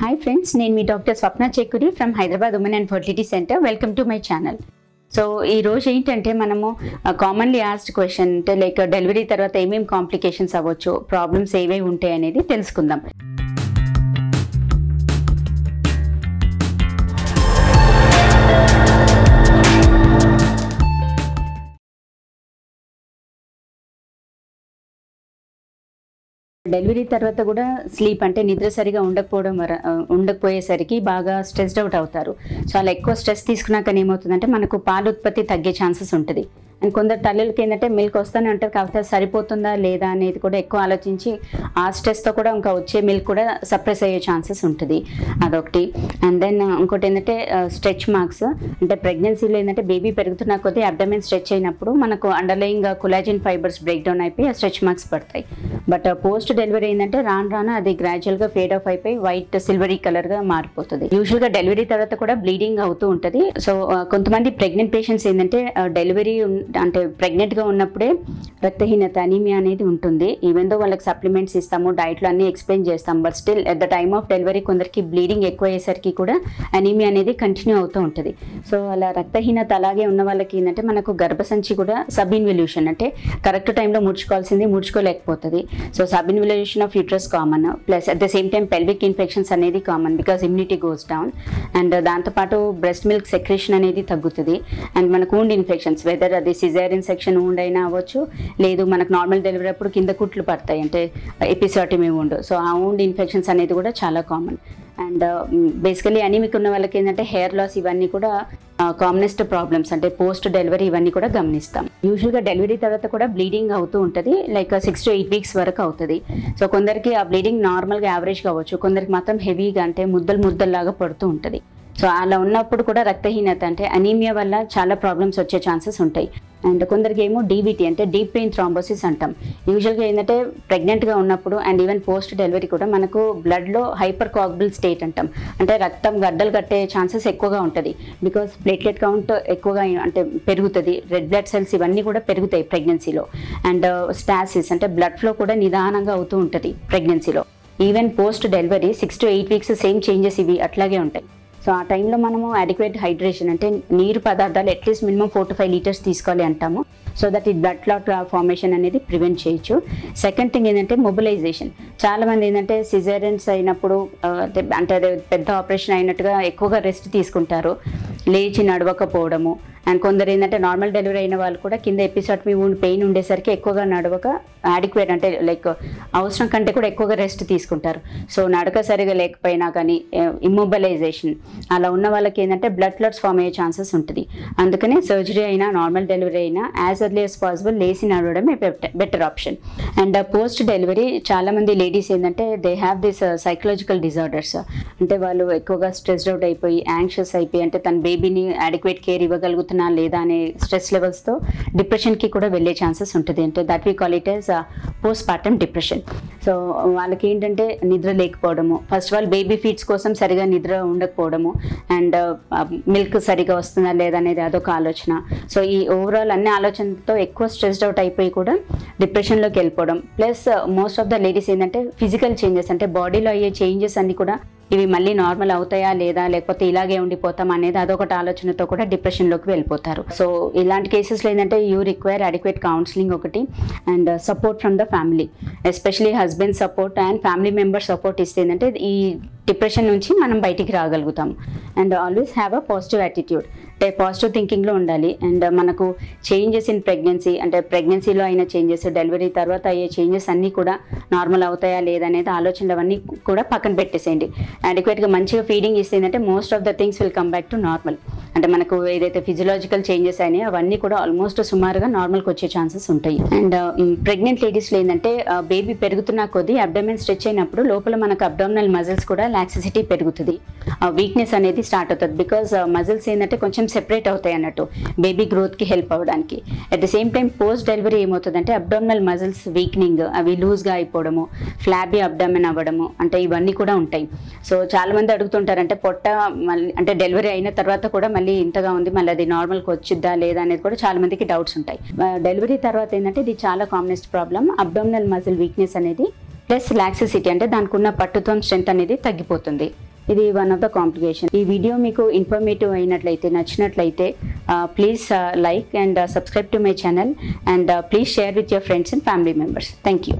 Hi friends, నేను మీ doctor Swapna Chekkuri from Hyderabad women and fertility centre. Welcome to my channel. So ఈ రోజు ఏంటంటే మనము కామన్లీ ఆస్క్డ్ క్వశ్చన్ అంటే లైక్ డెలివరీ తర్వాత ఏమేమి కాంప్లికేషన్స్ అవ్వచ్చు, ప్రాబ్లమ్స్ ఏవేవి ఉంటాయి అనేది తెలుసుకుందాం. డెలివరీ తర్వాత కూడా స్లీప్ అంటే నిద్ర సరిగా ఉండకపోయేసరికి బాగా స్ట్రెస్డ్ అవుట్ అవుతారు. చాలా ఎక్కువ స్ట్రెస్ తీసుకున్నాక ఏమవుతుందంటే మనకు పాల ఉత్పత్తి తగ్గే ఛాన్సెస్ ఉంటుంది. అండ్ కొందరు తల్లులకి ఏంటంటే మిల్క్ వస్తూనే ఉంటారు, కాకపోతే సరిపోతుందా లేదా అనేది కూడా ఎక్కువ ఆలోచించి ఆ స్ట్రెస్తో కూడా ఇంకా వచ్చే మిల్క్ కూడా సప్రెస్ అయ్యే ఛాన్సెస్ ఉంటుంది. అదొకటి. అండ్ దెన్ ఇంకోటి ఏంటంటే స్ట్రెచ్ మార్క్స్ అంటే ప్రెగ్నెన్సీలో ఏంటంటే బేబీ పెరుగుతున్న కొద్దీ అబ్డమెన్ స్ట్రెచ్ అయినప్పుడు మనకు underlying collagen fibres break down అయిపోయి ఆ స్ట్రెచ్ మార్క్స్ పడతాయి. బట్ పోస్ట్ డెలివరీ ఏంటంటే రాను అది గ్రాడ్యువల్గా ఫేడ్ ఆఫ్ అయిపోయి వైట్ సిల్వరీ కలర్గా మారిపోతుంది. యూజువల్గా డెలివరీ తర్వాత కూడా బ్లీడింగ్ అవుతూ ఉంటుంది. సో కొంతమంది ప్రెగ్నెంట్ పేషెంట్స్ ఏంటంటే డెలివరీ అంటే ప్రెగ్నెంట్గా ఉన్నప్పుడే రక్తహీనత అనీమియా అనేది ఉంటుంది. ఈవెన్ దో వాళ్ళకి సప్లిమెంట్స్ ఇస్తాము, డైట్లో అన్ని ఎక్స్ప్లెయిన్ చేస్తాం, but still at the time of delivery కొందరికి బ్లీడింగ్ ఎక్కువ అయ్యేసరికి కూడా అనీమియా అనేది కంటిన్యూ అవుతూ ఉంటుంది. సో అలా రక్తహీనత అలాగే ఉన్న వాళ్ళకి ఏంటంటే మనకు గర్భసంచి కూడా సబ్ ఇన్వల్యూషన్ అంటే కరెక్ట్ టైంలో ముడుచుకోవాల్సింది ముడుచుకోలేకపోతుంది. So sub involution of uterus common, plus at the same time pelvic infections అనేది common because immunity goes down. And దాంతోపాటు బ్రెస్ట్ మిల్క్ సెక్రేషన్ అనేది తగ్గుతుంది. అండ్ మనకు వూండ్ ఇన్ఫెక్షన్స్ వెదర్ అది సిజేరియన్ సెక్షన్ వూండ్ అయినా అవ్వచ్చు, లేదు మనకు నార్మల్ డెలివరీ అప్పుడు కింద కుట్లు పడతాయి అంటే ఎపిసోటమీ వూండ్. సో ఆ వూండ్ ఇన్ఫెక్షన్స్ అనేది కూడా చాలా కామన్. అండ్ బేసికలీ అనీమిక్ ఉన్న వాళ్ళకి ఏంటంటే హెయిర్ లాస్ ఇవన్నీ కూడా కామనెస్ట్ ప్రాబ్లమ్స్ అంటే పోస్ట్ డెలివరీ ఇవన్నీ కూడా గమనిస్తాం. యూజువల్గా డెలివరీ తర్వాత కూడా బ్లీడింగ్ అవుతూ ఉంటుంది, లైక్ 6 to 8 weeks వరకు అవుతుంది. సో కొందరికి ఆ బ్లీడింగ్ నార్మల్గా యావరేజ్గా అవ్వచ్చు, కొందరికి మాత్రం హెవీగా అంటే ముద్దల్లాగా పడుతూ ఉంటుంది. సో అలా ఉన్నప్పుడు కూడా రక్తహీనత అంటే అనీమియా వల్ల చాలా ప్రాబ్లమ్స్ వచ్చే ఛాన్సెస్ ఉంటాయి. అండ్ కొందరికి ఏమో డీబీటీ అంటే డీప్ వెయిన్ థ్రాంబోసిస్ అంటాం. యూజువల్గా ఏంటంటే ప్రెగ్నెంట్గా ఉన్నప్పుడు అండ్ ఈవెన్ పోస్ట్ డెలివరీ కూడా మనకు బ్లడ్లో హైపర్ కోయాగులబుల్ స్టేట్ అంటాం, అంటే రక్తం గడ్డలు కట్టే ఛాన్సెస్ ఎక్కువగా ఉంటుంది. బికాస్ ప్లేట్లెట్ కౌంట్ ఎక్కువగా అంటే పెరుగుతుంది, రెడ్ బ్లడ్ సెల్స్ ఇవన్నీ కూడా పెరుగుతాయి ప్రెగ్నెన్సీలో. అండ్ స్టాసిస్ అంటే బ్లడ్ ఫ్లో కూడా నిదానంగా అవుతూ ఉంటుంది ప్రెగ్నెన్సీలో. Even post delivery 6 to 8 weeks same changes ఇవి అట్లాగే ఉంటాయి. సో ఆ టైంలో మనము అడిక్వేట్ హైడ్రేషన్ అంటే నీరు పదార్థాలు అట్లీస్ట్ మినిమం 4 to 5 liters తీసుకోవాలి అంటాము. సో దట్ ఈ బ్లడ్ క్లాట్ ఫార్మేషన్ అనేది ప్రివెంట్ చేయొచ్చు. సెకండ్ థింగ్ ఏంటంటే మొబిలైజేషన్. చాలామంది ఏంటంటే సిజేరియన్స్ అయినప్పుడు అంటే అదే పెద్ద ఆపరేషన్ అయినట్టుగా ఎక్కువగా రెస్ట్ తీసుకుంటారు, లేచి నడవకపోవడము. అండ్ కొందరు ఏంటంటే నార్మల్ డెలివరీ అయిన వాళ్ళు కూడా కింద ఎపిసోటమీ వూండ్ పెయిన్ ఉండేసరికి ఎక్కువగా నడవక అడిక్వేట్ అంటే లైక్ అవసరం కంటే కూడా ఎక్కువగా రెస్ట్ తీసుకుంటారు. సో నడక సరిగా లేకపోయినా కానీ ఇమ్మొబిలైజేషన్ అలా ఉన్న వాళ్ళకి ఏంటంటే బ్లడ్ క్లాట్స్ ఫామ్ అయ్యే ఛాన్సెస్ ఉంటుంది. అందుకనే సర్జరీ అయినా నార్మల్ డెలివరీ అయినా యాజ్ ఎర్లీ యాజ్ పాసిబుల్ లేచి నడవడమే better option. And post delivery చాలామంది లేడీస్ ఏంటంటే they have this psychological disorders, అంటే వాళ్ళు ఎక్కువగా స్ట్రెస్డ్ అవుట్ అయిపోయి యాంగ్షియస్ అయిపోయి అంటే తన బేబీని అడిక్వేట్ కేర్ ఇవ్వగలుగుతున్నా లేదా అనే స్ట్రెస్ లెవెల్స్తో డిప్రెషన్కి కూడా వెళ్ళే ఛాన్సెస్ ఉంటుంది. అంటే that we call it as postpartum depression. So వాళ్ళకి ఏంటంటే నిద్ర లేకపోవడము, first of all baby feeds కోసం సరిగా నిద్ర ఉండకపోవడము, అండ్ మిల్క్ సరిగా వస్తుందా లేదా అనేది అదొక ఆలోచన. సో ఈ ఓవరాల్ అన్ని ఆలోచనతో ఎక్కువ స్ట్రెస్డ్ అవుట్ అయిపోయి కూడా డిప్రెషన్లోకి వెళ్ళిపోవడం. Plus most of the ladies ఏంటంటే ఫిజికల్ చేంజెస్ అంటే బాడీలో అయ్యే చేంజెస్ అన్ని కూడా ఇవి మళ్ళీ నార్మల్ అవుతాయా లేదా లేకపోతే ఇలాగే ఉండిపోతాం అనేది అదొకటి ఆలోచనతో కూడా డిప్రెషన్లోకి వెళ్ళిపోతారు. సో ఇలాంటి కేసెస్లో ఏంటంటే యూ రిక్వైర్ అడిక్వేట్ కౌన్సిలింగ్ ఒకటి, and support from the family, especially husband support and family member support ఇస్తే ఏంటంటే ఈ డిప్రెషన్ నుంచి మనం బయటికి రాగలుగుతాం. And always have a positive attitude అంటే పాజిటివ్ థింకింగ్లో ఉండాలి. అండ్ మనకు చేంజెస్ ఇన్ ప్రెగ్నెన్సీ అంటే ప్రెగ్నెన్సీలో అయిన చేంజెస్, డెలివరీ తర్వాత అయ్యే చేంజెస్ అన్నీ కూడా నార్మల్ అవుతాయా లేదనేది ఆలోచనలు అవన్నీ కూడా పక్కన పెట్టేసేయండి. అడిక్వేట్గా మంచిగా ఫీడింగ్ ఇస్తే ఏంటంటే most of the things will come back to normal. అంటే మనకు ఏదైతే ఫిజియలాజికల్ చేంజెస్ అయినాయో అవన్నీ కూడా ఆల్మోస్ట్ సుమారుగా నార్మల్కి వచ్చే ఛాన్సెస్ ఉంటాయి. అండ్ ప్రెగ్నెంట్ లేడీస్లో ఏంటంటే బేబీ పెరుగుతున్న కొద్దీ అబ్డమెన్ స్ట్రెచ్ అయినప్పుడు లోపల మనకు అబ్డామినల్ మజిల్స్ కూడా లాక్సిసిటీ పెరుగుతుంది, వీక్నెస్ అనేది స్టార్ట్ అవుతుంది. బికాజ్ మజిల్స్ ఏంటంటే కొంచెం సెపరేట్ అవుతాయి అన్నట్టు బేబీ గ్రోత్కి హెల్ప్ అవ్వడానికి. At the same time post delivery ఏమవుతుందంటే అబ్డామినల్ మజిల్స్ వీక్నింగ్, అవి లూజ్గా అయిపోవడము, ఫ్లాబీ అబ్డామిన్ అవ్వడము అంటే ఇవన్నీ కూడా ఉంటాయి. సో చాలామంది అడుగుతుంటారంటే పొట్ట మళ్ళీ అంటే డెలివరీ అయిన తర్వాత కూడా మళ్ళీ ఇంతగా ఉంది, మళ్ళీ అది నార్మల్కి వచ్చిద్దా లేదా అనేది కూడా చాలా మందికి డౌట్స్ ఉంటాయి. డెలివరీ తర్వాత ఏంటంటే ఇది చాలా commonest problem, abdominal muscle weakness అనేది ప్లస్ లాక్సిసిటీ అంటే దానికి ఉన్న పట్టుత్వం స్ట్రెంత్ అనేది తగ్గిపోతుంది. ఇది వన్ ఆఫ్ ద కాంప్లికేషన్. ఈ వీడియో మీకు ఇన్ఫర్మేటివ్ అయినట్లయితే, నచ్చినట్లయితే please like and subscribe to my channel, and please share with your friends and family members. Thank you.